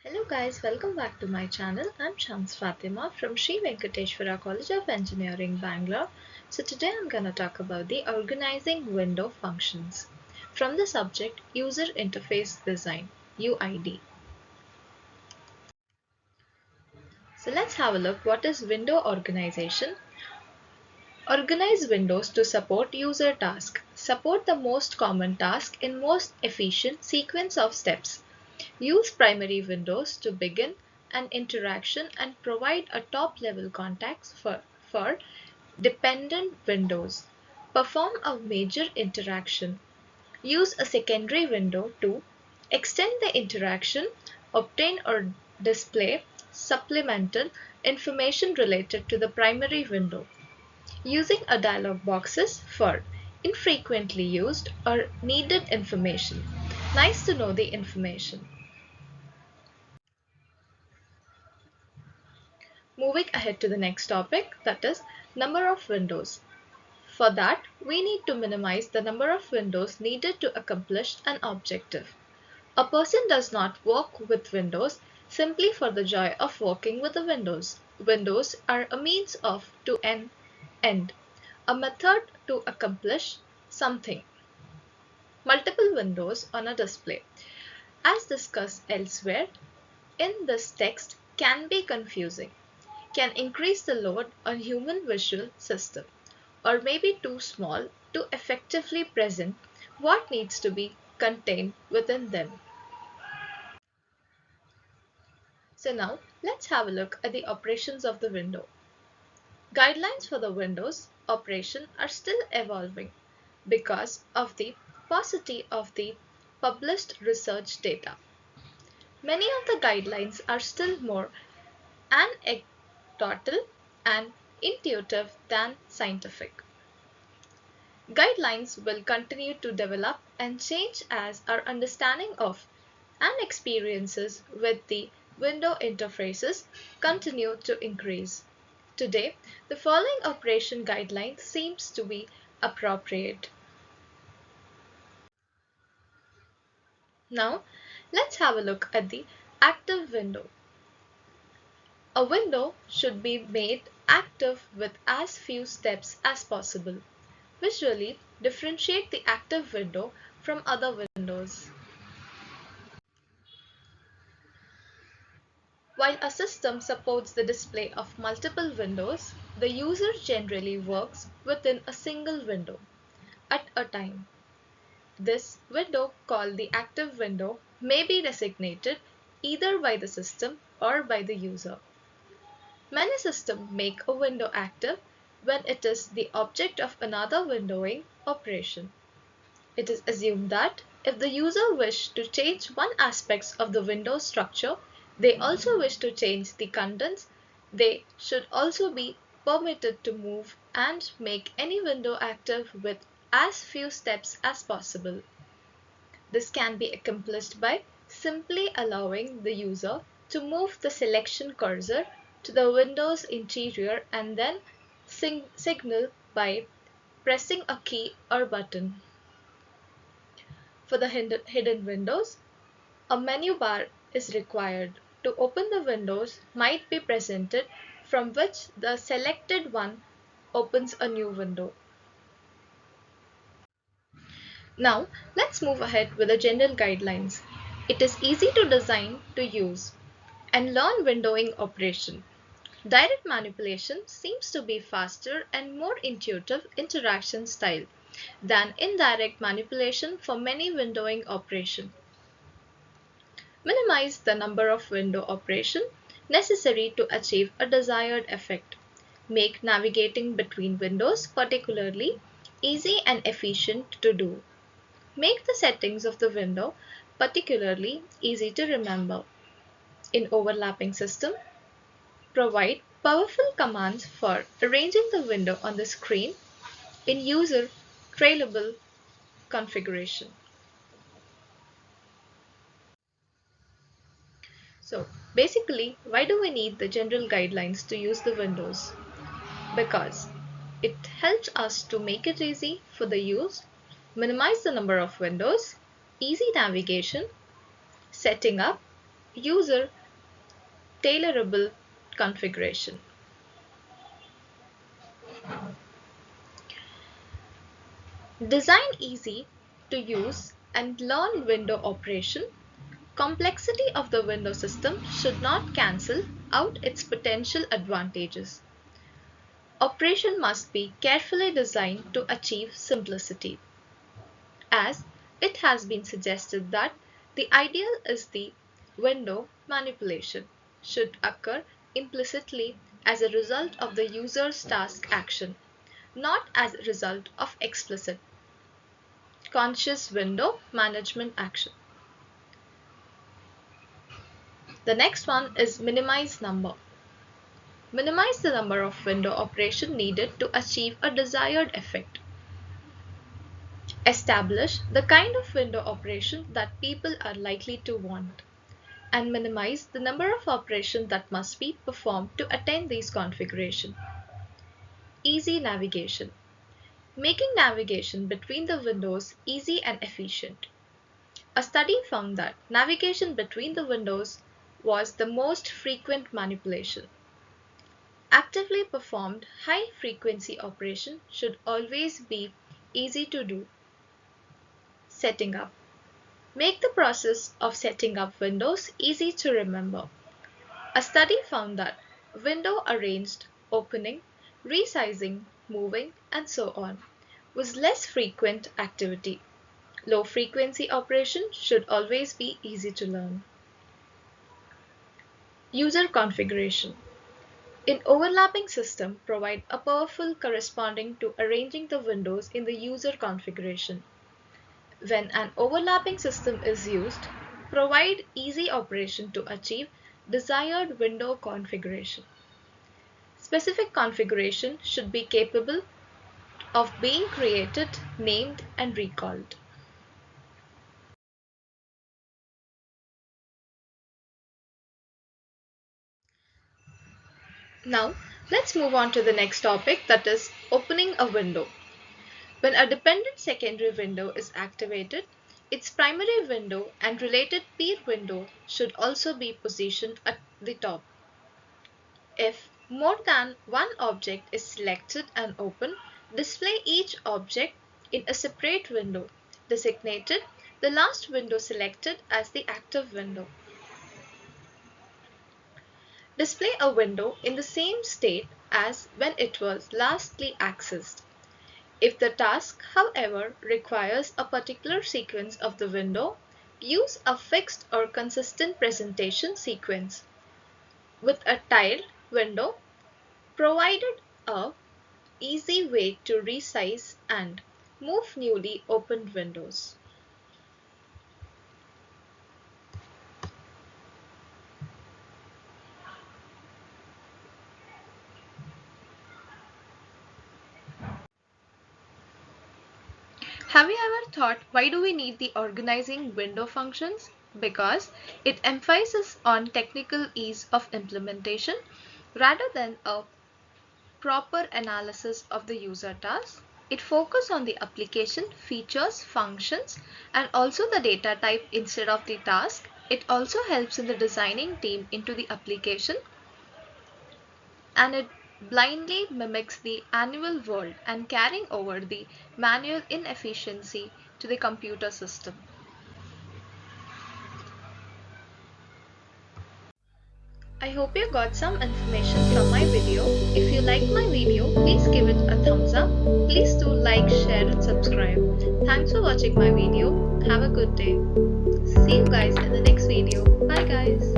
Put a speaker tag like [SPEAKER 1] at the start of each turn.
[SPEAKER 1] Hello guys, welcome back to my channel. I'm Shams Fatima from Sri Venkateshwara College of Engineering, Bangalore. So today I'm gonna talk about the organizing window functions from the subject User Interface Design UID. So let's have a look what is window organization. Organize windows to support user tasks. Support the most common task in most efficient sequence of steps. Use primary windows to begin an interaction and provide a top-level context for dependent windows. Perform a major interaction. Use a secondary window to extend the interaction, obtain or display supplemental information related to the primary window. Using a dialog boxes for infrequently used or needed information. Nice to know the information. Moving ahead to the next topic, that is number of windows. For that, we need to minimize the number of windows needed to accomplish an objective. A person does not work with windows simply for the joy of working with the windows. Windows are a means of to an end, a method to accomplish something. Multiple windows on a display. As discussed elsewhere, in this text can be confusing, can increase the load on human visual system, or may be too small to effectively present what needs to be contained within them. So now let's have a look at the operations of the window. Guidelines for the Windows operation are still evolving because of the paucity of the published research data. Many of the guidelines are still more anecdotal and intuitive than scientific. Guidelines will continue to develop and change as our understanding of and experiences with the window interfaces continue to increase. Today, the following operation guideline seems to be appropriate. Now, let's have a look at the active window. A window should be made active with as few steps as possible. Visually differentiate the active window from other windows. While a system supports the display of multiple windows, the user generally works within a single window at a time. This window, called the active window, may be designated either by the system or by the user. Many systems make a window active when it is the object of another windowing operation. It is assumed that if the user wishes to change one aspect of the window structure, they also wish to change the contents. They should also be permitted to move and make any window active with as few steps as possible. This can be accomplished by simply allowing the user to move the selection cursor to the window's interior and then signal by pressing a key or button. For the hidden windows, a menu bar is required. To open the windows might be presented from which the selected one opens a new window. Now let's move ahead with the general guidelines. It is easy to design, to use, and learn windowing operation. Direct manipulation seems to be faster and more intuitive interaction style than indirect manipulation for many windowing operation. Minimize the number of window operation necessary to achieve a desired effect. Make navigating between windows particularly easy and efficient to do. Make the settings of the window particularly easy to remember. In overlapping system, provide powerful commands for arranging the window on the screen in user trailable configuration. So basically, why do we need the general guidelines to use the windows? Because it helps us to make it easy for the use, minimize the number of windows, easy navigation, setting up, user tailorable configuration. Design easy to use and learn window operation. Complexity of the window system should not cancel out its potential advantages. Operation must be carefully designed to achieve simplicity, as it has been suggested that the ideal is the window manipulation should occur implicitly as a result of the user's task action, not as a result of explicit conscious window management action. The next one is minimize number. Minimize the number of window operation needed to achieve a desired effect. Establish the kind of window operation that people are likely to want, and minimize the number of operations that must be performed to attain these configuration. Easy navigation. Making navigation between the windows easy and efficient. A study found that navigation between the windows was the most frequent manipulation. Actively performed high-frequency operation should always be easy to do. Setting up. Make the process of setting up windows easy to remember. A study found that window arranged, opening, resizing, moving, and so on was less frequent activity. Low-frequency operation should always be easy to learn. User configuration. In overlapping system provide a powerful corresponding to arranging the windows in the user configuration. When an overlapping system is used, provide easy operation to achieve desired window configuration. Specific configuration should be capable of being created, named, and recalled. Now, let's move on to the next topic, that is opening a window. When a dependent secondary window is activated, its primary window and related peer window should also be positioned at the top. If more than one object is selected and opened, display each object in a separate window, designated the last window selected as the active window. Display a window in the same state as when it was lastly accessed. If the task, however, requires a particular sequence of the window, use a fixed or consistent presentation sequence. With a tiled window, provided a easy way to resize and move newly opened windows. Have you ever thought, why do we need the organizing window functions? Because it emphasizes on technical ease of implementation rather than a proper analysis of the user task. It focuses on the application, features, functions, and also the data type instead of the task. It also helps in the designing team into the application, and it blindly mimics the annual world and carrying over the manual inefficiency to the computer system. I hope you got some information from my video. If you liked my video, please give it a thumbs up. Please do like, share and subscribe. Thanks for watching my video. Have a good day. See you guys in the next video. Bye guys.